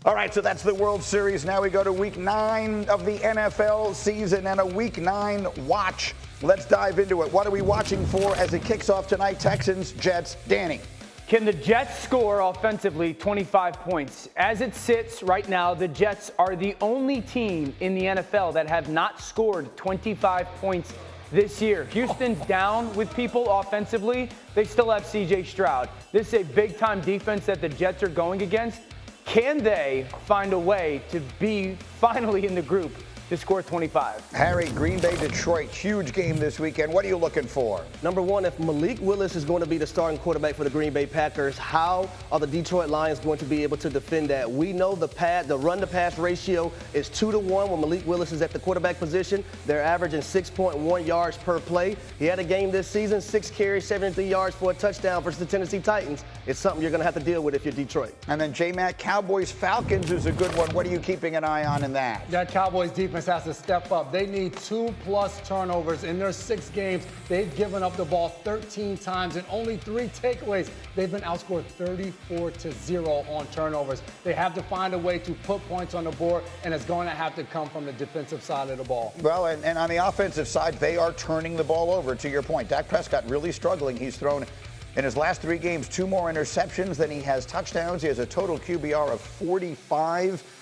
All right, so that's the World Series. Now we go to week 9 of the NFL season and a week 9 watch. Let's dive into it. What are we watching for as it kicks off tonight? Texans, Jets, Danny. Can the Jets score offensively 25 points? As it sits right now, the Jets are the only team in the NFL that have not scored 25 points this year. Houston's down with people offensively. They still have C.J. Stroud. This is a big-time defense that the Jets are going against. Can they find a way to be finally in the group to score 25? Harry, Green Bay, Detroit, huge game this weekend. What are you looking for? Number one, if Malik Willis is going to be the starting quarterback for the Green Bay Packers, how are the Detroit Lions going to be able to defend that? We know the run-to-pass ratio is 2-to-1 when Malik Willis is at the quarterback position. They're averaging 6.1 yards per play. He had a game this season, 6 carries, 73 yards for a touchdown versus the Tennessee Titans. It's something you're going to have to deal with if you're Detroit. And then J-Mac, Cowboys, Falcons is a good one. What are you keeping an eye on in that? That Cowboys defense has to step up. They need 2+ turnovers. In their 6 games, they've given up the ball 13 times and only 3 takeaways. They've been outscored 34-0 on turnovers. They have to find a way to put points on the board, and it's going to have to come from the defensive side of the ball. Well, and on the offensive side, they are turning the ball over, to your point. Dak Prescott really struggling. He's thrown, in his last 3 games, 2 more interceptions than he has touchdowns. He has a total QBR of 45.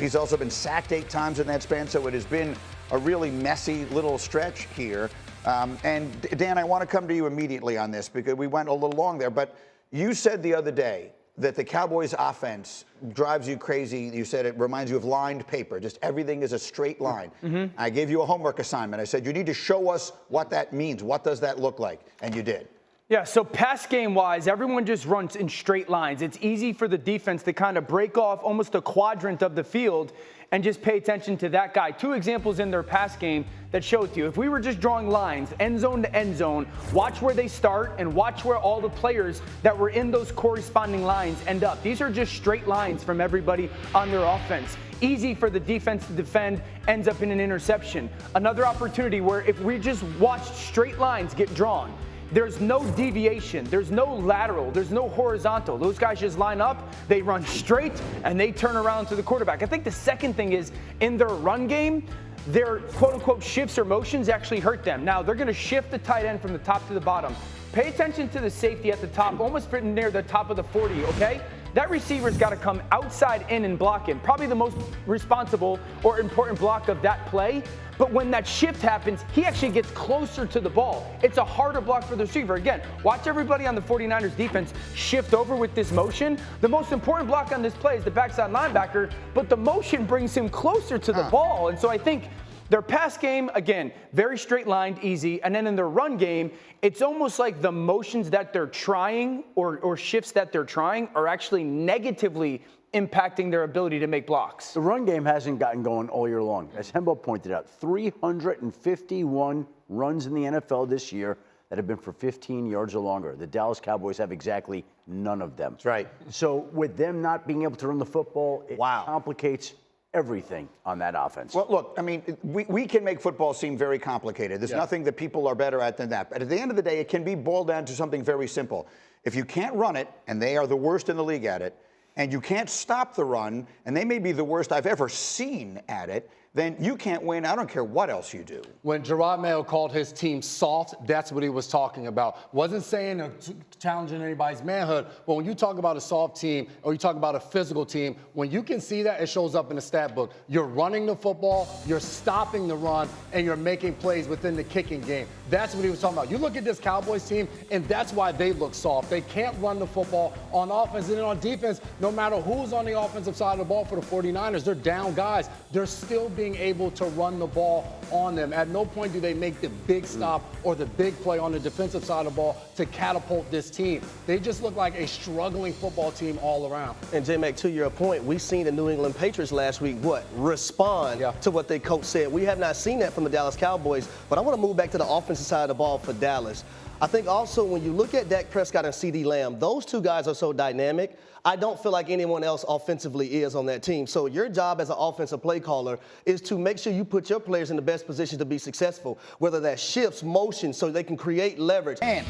He's also been sacked 8 times in that span, so it has been a really messy little stretch here. And Dan, I want to come to you immediately on this because we went a little long there, but you said the other day that the Cowboys offense drives you crazy. You said it reminds you of lined paper. Just everything is a straight line. Mm-hmm. I gave you a homework assignment. I said, you need to show us what that means. What does that look like? And you did. Yeah, so pass game-wise, everyone just runs in straight lines. It's easy for the defense to kind of break off almost a quadrant of the field and just pay attention to that guy. 2 examples in their pass game that show it to you. If we were just drawing lines, end zone to end zone, watch where they start and watch where all the players that were in those corresponding lines end up. These are just straight lines from everybody on their offense. Easy for the defense to defend, ends up in an interception. Another opportunity where if we just watched straight lines get drawn, there's no deviation, there's no lateral, there's no horizontal. Those guys just line up, they run straight, and they turn around to the quarterback. I think the second thing is in their run game, their quote-unquote shifts or motions actually hurt them. Now, they're going to shift the tight end from the top to the bottom. Pay attention to the safety at the top, almost near the top of the 40, okay? That receiver's got to come outside in and block him. Probably the most responsible or important block of that play. But when that shift happens, he actually gets closer to the ball. It's a harder block for the receiver. Again, watch everybody on the 49ers defense shift over with this motion. The most important block on this play is the backside linebacker, but the motion brings him closer to the ball. And so I think their pass game, again, very straight lined, easy. And then in their run game, it's almost like the motions that they're trying or shifts that they're trying are actually negatively impacting their ability to make blocks. The run game hasn't gotten going all year long. As Hembo pointed out, 351 runs in the NFL this year that have been for 15 yards or longer. The Dallas Cowboys have exactly none of them. That's right. So with them not being able to run the football, it complicates everything on that offense. Well, look, I mean, we can make football seem very complicated. There's nothing that people are better at than that. But at the end of the day, it can be boiled down to something very simple. If you can't run it, and they are the worst in the league at it, and you can't stop the run, and they may be the worst I've ever seen at it, then you can't win. I don't care what else you do. When Gerard Mayo called his team soft, that's what he was talking about. Wasn't saying or challenging anybody's manhood, but when you talk about a soft team or you talk about a physical team, when you can see that, it shows up in the stat book. You're running the football, you're stopping the run, and you're making plays within the kicking game. That's what he was talking about. You look at this Cowboys team, and that's why they look soft. They can't run the football on offense. And then on defense, no matter who's on the offensive side of the ball for the 49ers, they're down guys. They're still being able to run the ball on them. At no point do they make the big stop or the big play on the defensive side of the ball to catapult this team. They just look like a struggling football team all around. And J-Mac, to your point, we seen the New England Patriots last week, respond to what their coach said. We have not seen that from the Dallas Cowboys, but I want to move back to the offensive side of the ball for Dallas. I think also when you look at Dak Prescott and CeeDee Lamb, those two guys are so dynamic. I don't feel like anyone else offensively is on that team. So your job as an offensive play caller is to make sure you put your players in the best position to be successful, whether that shifts, motion, so they can create leverage. And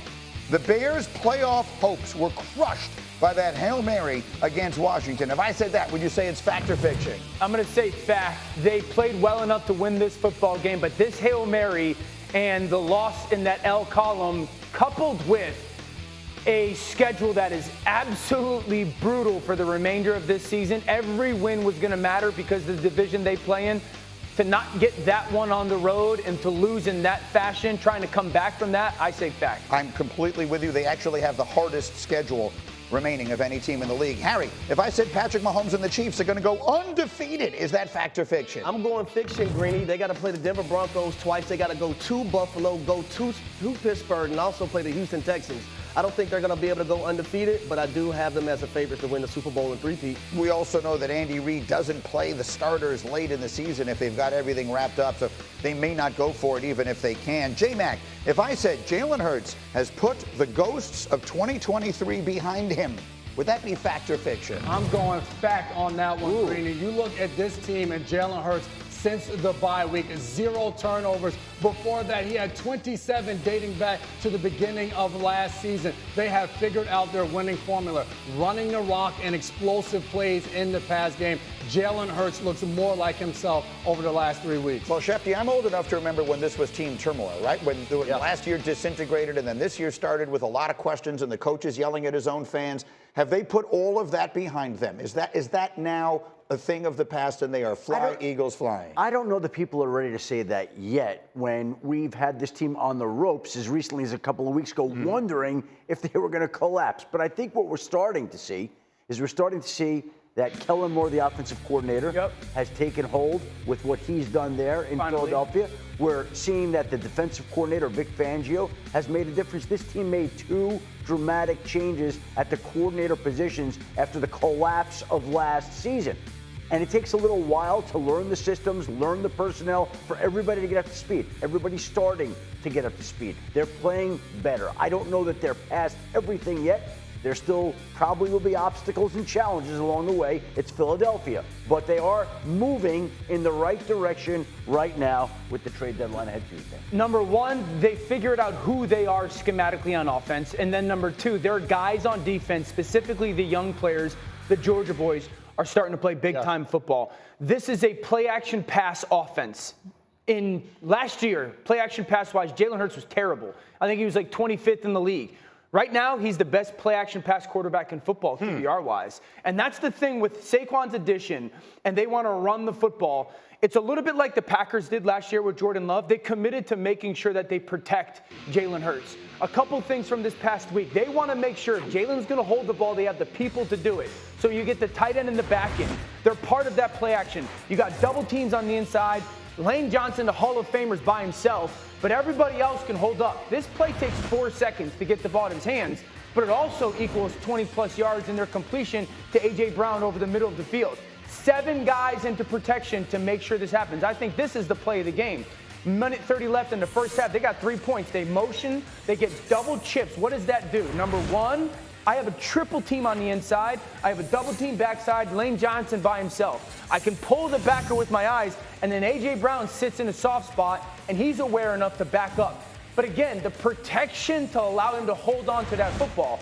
the Bears' playoff hopes were crushed by that Hail Mary against Washington. If I said that, would you say it's fact or fiction? I'm going to say fact. They played well enough to win this football game, but this Hail Mary and the loss in that L column, coupled with a schedule that is absolutely brutal for the remainder of this season, every win was going to matter because of the division they play in. To not get that one on the road and to lose in that fashion, trying to come back from that, I say fact. I'm completely with you. They actually have the hardest schedule remaining of any team in the league. Harry, if I said Patrick Mahomes and the Chiefs are going to go undefeated, is that fact or fiction? I'm going fiction, Greeny. They got to play the Denver Broncos twice. They got to go to Buffalo, go to Pittsburgh, and also play the Houston Texans. I don't think they're going to be able to go undefeated, but I do have them as a favorite to win the Super Bowl and three-peat. We also know that Andy Reid doesn't play the starters late in the season if they've got everything wrapped up, so they may not go for it even if they can. J-Mac, if I said Jalen Hurts has put the ghosts of 2023 behind him, would that be fact or fiction? I'm going fact on that one, Greeny. You look at this team and Jalen Hurts since the bye week, 0 turnovers. Before that, he had 27 dating back to the beginning of last season. They have figured out their winning formula, running the rock and explosive plays in the pass game. Jalen Hurts looks more like himself over the last 3 weeks. Well, Schefter, I'm old enough to remember when this was team turmoil, right? When last year disintegrated and then this year started with a lot of questions and the coaches yelling at his own fans. Have they put all of that behind them? Is that now a thing of the past and they are Eagles flying? I don't know that people are ready to say that yet when we've had this team on the ropes as recently as a couple of weeks ago, wondering if they were going to collapse. But I think what we're starting to see is that Kellen Moore, the offensive coordinator, has taken hold with what he's done there in Philadelphia. We're seeing that the defensive coordinator, Vic Fangio, has made a difference. This team made 2 dramatic changes at the coordinator positions after the collapse of last season. And it takes a little while to learn the systems, learn the personnel, for everybody to get up to speed. Everybody's starting to get up to speed. They're playing better. I don't know that they're past everything yet. There still probably will be obstacles and challenges along the way. It's Philadelphia. But they are moving in the right direction right now with the trade deadline ahead Tuesday. Number one, they figured out who they are schematically on offense. And then number two, their guys on defense, specifically the young players, the Georgia boys, are starting to play big-time football. This is a play-action pass offense. In last year, play-action pass-wise, Jalen Hurts was terrible. I think he was like 25th in the league. Right now, he's the best play-action pass quarterback in football, QBR-wise. And that's the thing with Saquon's addition, and they want to run the football. It's a little bit like the Packers did last year with Jordan Love. They committed to making sure that they protect Jalen Hurts. A couple things from this past week. They want to make sure if Jalen's going to hold the ball, they have the people to do it. So you get the tight end in the back end. They're part of that play action. You got double teams on the inside. Lane Johnson, the Hall of Famer's by himself, but everybody else can hold up. This play takes 4 seconds to get the ball in his hands, but it also equals 20-plus yards in their completion to A.J. Brown over the middle of the field. 7 guys into protection to make sure this happens. I think this is the play of the game. Minute 30 left in the first half. They got 3 points. They motion. They get double chips. What does that do? Number one, I have a triple team on the inside. I have a double team backside. Lane Johnson by himself. I can pull the backer with my eyes, and then A.J. Brown sits in a soft spot, and he's aware enough to back up. But again, the protection to allow him to hold on to that football.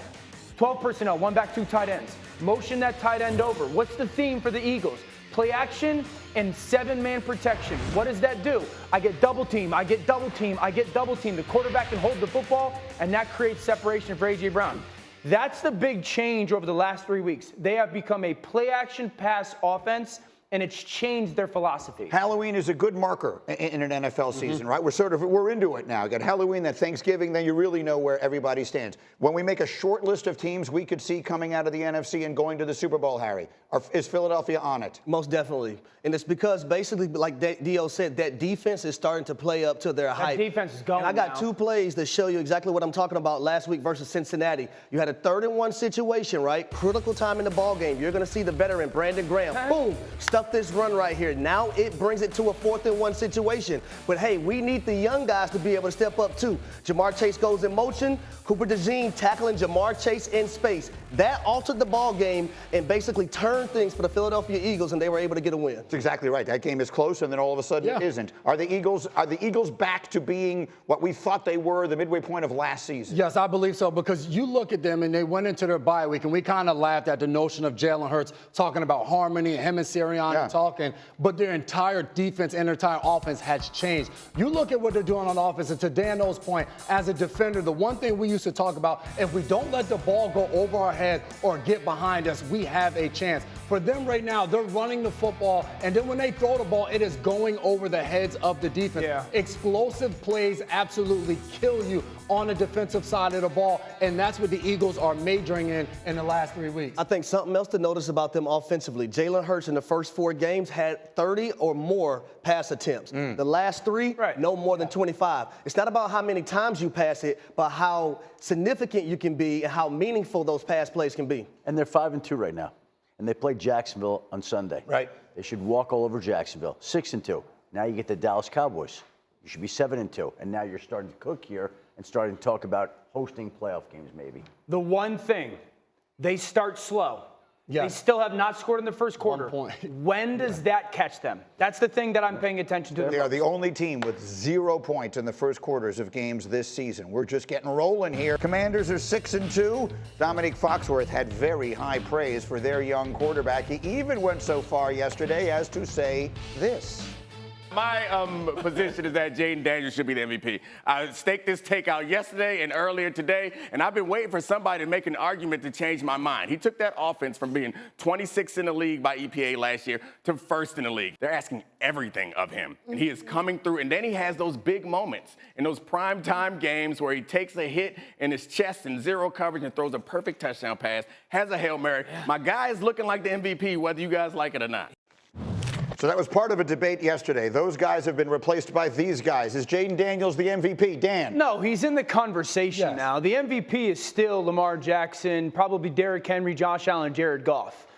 12 personnel, 1 back, 2 tight ends. Motion that tight end over. What's the theme for the Eagles? Play action and 7-man protection. What does that do? I get double team, I get double team, I get double team. The quarterback can hold the football, and that creates separation for A.J. Brown. That's the big change over the last 3 weeks. They have become a play-action pass offense, and it's changed their philosophy. Halloween is a good marker in an NFL season, right? We're into it now. You got Halloween, then Thanksgiving, then you really know where everybody stands. When we make a short list of teams we could see coming out of the NFC and going to the Super Bowl, Harry, is Philadelphia on it? Most definitely. And it's because basically, like Dio said, that defense is starting to play up to their hype. That defense is going And I got now. 2 plays that show you exactly what I'm talking about last week versus Cincinnati. You had a 3rd and 1 situation, right? Critical time in the ball game. You're going to see the veteran, Brandon Graham. Boom. Stop stuff this run right here. Now it brings it to a 4th-and-1 situation. But, hey, we need the young guys to be able to step up, too. Jamar Chase goes in motion. Cooper DeJean tackling Jamar Chase in space. That altered the ball game and basically turned things for the Philadelphia Eagles, and they were able to get a win. That's exactly right. That game is close, and then all of a sudden it isn't. Are the Eagles back to being what we thought they were the midway point of last season? Yes, I believe so, because you look at them and they went into their bye week, and we kind of laughed at the notion of Jalen Hurts talking about harmony, him and Sirianni talking, but their entire defense and their entire offense has changed. You look at what they're doing on offense, and to Dano's point, as a defender, the one thing we used to talk about, if we don't let the ball go over our head or get behind us, we have a chance. For them right now, they're running the football, and then when they throw the ball, it is going over the heads of the defense. Yeah. Explosive plays absolutely kill you on the defensive side of the ball, and that's what the Eagles are majoring in the last 3 weeks. I think something else to notice about them offensively, Jalen Hurts in the first 4 games had 30 or more pass attempts. The last 3, no more than 25. It's not about how many times you pass it, but how significant you can be and how meaningful those pass plays can be. And they're 5-2 right now. And they play Jacksonville on Sunday. Right. They should walk all over Jacksonville. 6-2. Now you get the Dallas Cowboys. You should be 7-2. And now you're starting to cook here and starting to talk about hosting playoff games maybe. The one thing, they start slow. Yes. They still have not scored in the first quarter. 1 point. When does that catch them? That's the thing that I'm paying attention to. They are the only team with 0 points in the first quarters of games this season. We're just getting rolling here. Commanders are 6-2. Dominique Foxworth had very high praise for their young quarterback. He even went so far yesterday as to say this. My position is that Jaden Daniels should be the MVP. I staked this take out yesterday and earlier today, and I've been waiting for somebody to make an argument to change my mind. He took that offense from being 26th in the league by EPA last year to 1st in the league. They're asking everything of him, and he is coming through. And then he has those big moments in those primetime games where he takes a hit in his chest in 0 coverage and throws a perfect touchdown pass, has a Hail Mary. My guy is looking like the MVP, whether you guys like it or not. So that was part of a debate yesterday. Those guys have been replaced by these guys. Is Jaden Daniels the MVP? Dan? No, he's in the conversation now. The MVP is still Lamar Jackson, probably Derrick Henry, Josh Allen, Jared Goff.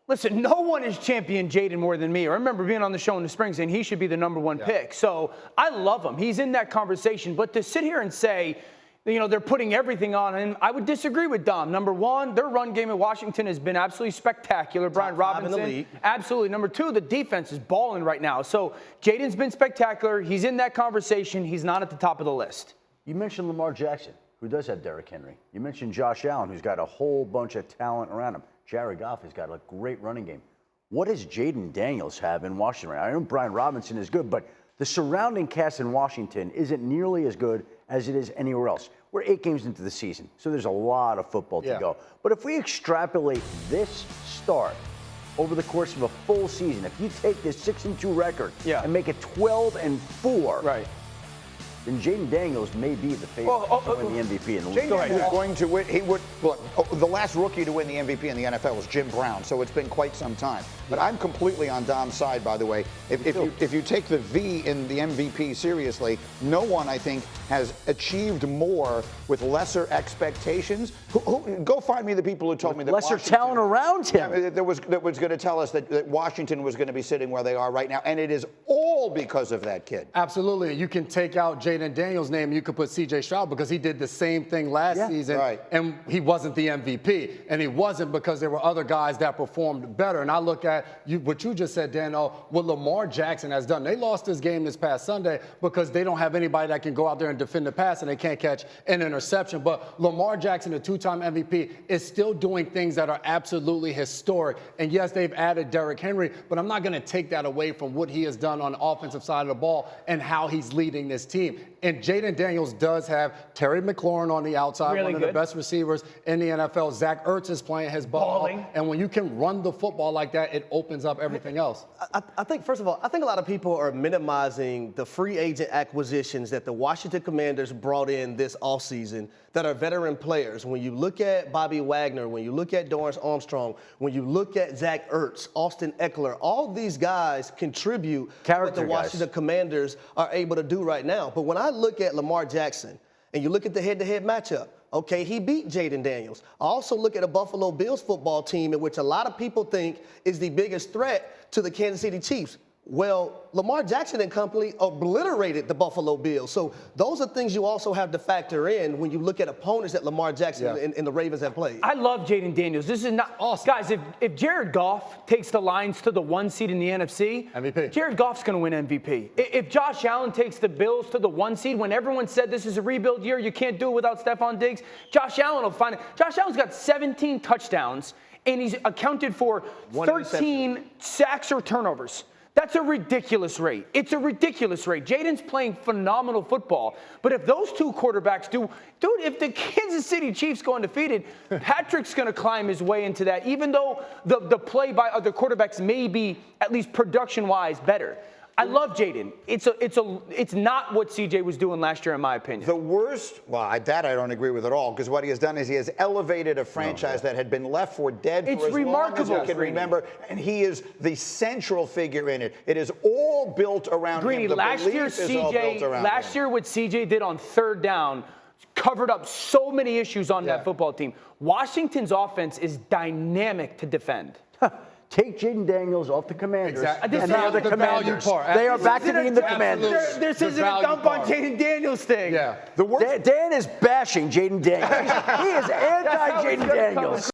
Listen, no one has championed Jaden more than me. I remember being on the show in the spring saying he should be the #1 pick. So I love him. He's in that conversation. But to sit here and say, you know, they're putting everything on him, I would disagree with Dom. Number 1, their run game in Washington has been absolutely spectacular. Brian Robinson, in the league. Absolutely. Number 2, the defense is balling right now. So Jaden's been spectacular. He's in that conversation. He's not at the top of the list. You mentioned Lamar Jackson, who does have Derrick Henry. You mentioned Josh Allen, who's got a whole bunch of talent around him. Jared Goff has got a great running game. What does Jaden Daniels have in Washington right now? I know Brian Robinson is good, but the surrounding cast in Washington isn't nearly as good as it is anywhere else. We're 8 games into the season, so there's a lot of football to go. But if we extrapolate this start over the course of a full season, if you take this 6-2 record and make it 12-4, then Jaden Daniels may be the favorite to win the MVP in the league. Jaden Daniels is going to win. He would. Look, the last rookie to win the MVP in the NFL was Jim Brown, so it's been quite some time. But I'm completely on Dom's side, by the way. If you take the V in the MVP seriously, no one, I think, has achieved more with lesser expectations. Go find me the people who told me that lesser talent around him. That was going to tell us that Washington was going to be sitting where they are right now, and it is all because of that kid. Absolutely. You can take out Jaden Daniels' name, you could put C.J. Stroud because he did the same thing last season, and he wasn't the MVP. And he wasn't because there were other guys that performed better. And I look at what you just said, Dano, what Lamar Jackson has done. They lost this game this past Sunday because they don't have anybody that can go out there and defend the pass, and they can't catch an interception. But Lamar Jackson, a 2-time MVP, is still doing things that are absolutely historic. And yes, they've added Derrick Henry, but I'm not going to take that away from what he has done on the offensive side of the ball and how he's leading this team. And Jaden Daniels does have Terry McLaurin on the outside, one of the best receivers in the NFL. Zach Ertz is playing his ball. And when you can run the football like that, it opens up everything else. I think, first of all, I think a lot of people are minimizing the free agent acquisitions that the Washington Commanders brought in this offseason that are veteran players. When you look at Bobby Wagner, when you look at Dorrance Armstrong, when you look at Zach Ertz, Austin Eckler, all these guys contribute to what the Washington Commanders are able to do right now. But when I look at Lamar Jackson and you look at the head-to-head matchup, Okay, he beat Jaden Daniels. I also look at a Buffalo Bills football team in which a lot of people think is the biggest threat to the Kansas City Chiefs. Well, Lamar Jackson and company obliterated the Buffalo Bills. So those are things you also have to factor in when you look at opponents that Lamar Jackson and the Ravens have played. I love Jaden Daniels. This is not awesome. Guys, if Jared Goff takes the Lions to the 1 seed in the NFC, MVP. Jared Goff's going to win MVP. If Josh Allen takes the Bills to the 1 seed, when everyone said this is a rebuild year, you can't do it without Stephon Diggs, Josh Allen will find it. Josh Allen's got 17 touchdowns, and he's accounted for 13 sacks or turnovers. That's a ridiculous rate. It's a ridiculous rate. Jaden's playing phenomenal football. But if those two quarterbacks dude, if the Kansas City Chiefs go undefeated, Patrick's going to climb his way into that, even though the play by other quarterbacks may be, at least production-wise, better. I love Jaden. It's not what CJ was doing last year, in my opinion. The worst, that I don't agree with at all, because what he has done is he has elevated a franchise that had been left for dead for as long as you can remember, and he is the central figure in it. It is all built around him. The last year, last year what CJ did on third down covered up so many issues on that football team. Washington's offense is dynamic to defend. Take Jaden Daniels off the Commanders. Exactly. And they are the Commanders. They are back to being the Commanders. This isn't a dump on Jaden Daniels thing. Yeah. Dan is bashing Jaden Daniels. He is anti-Jaden Daniels.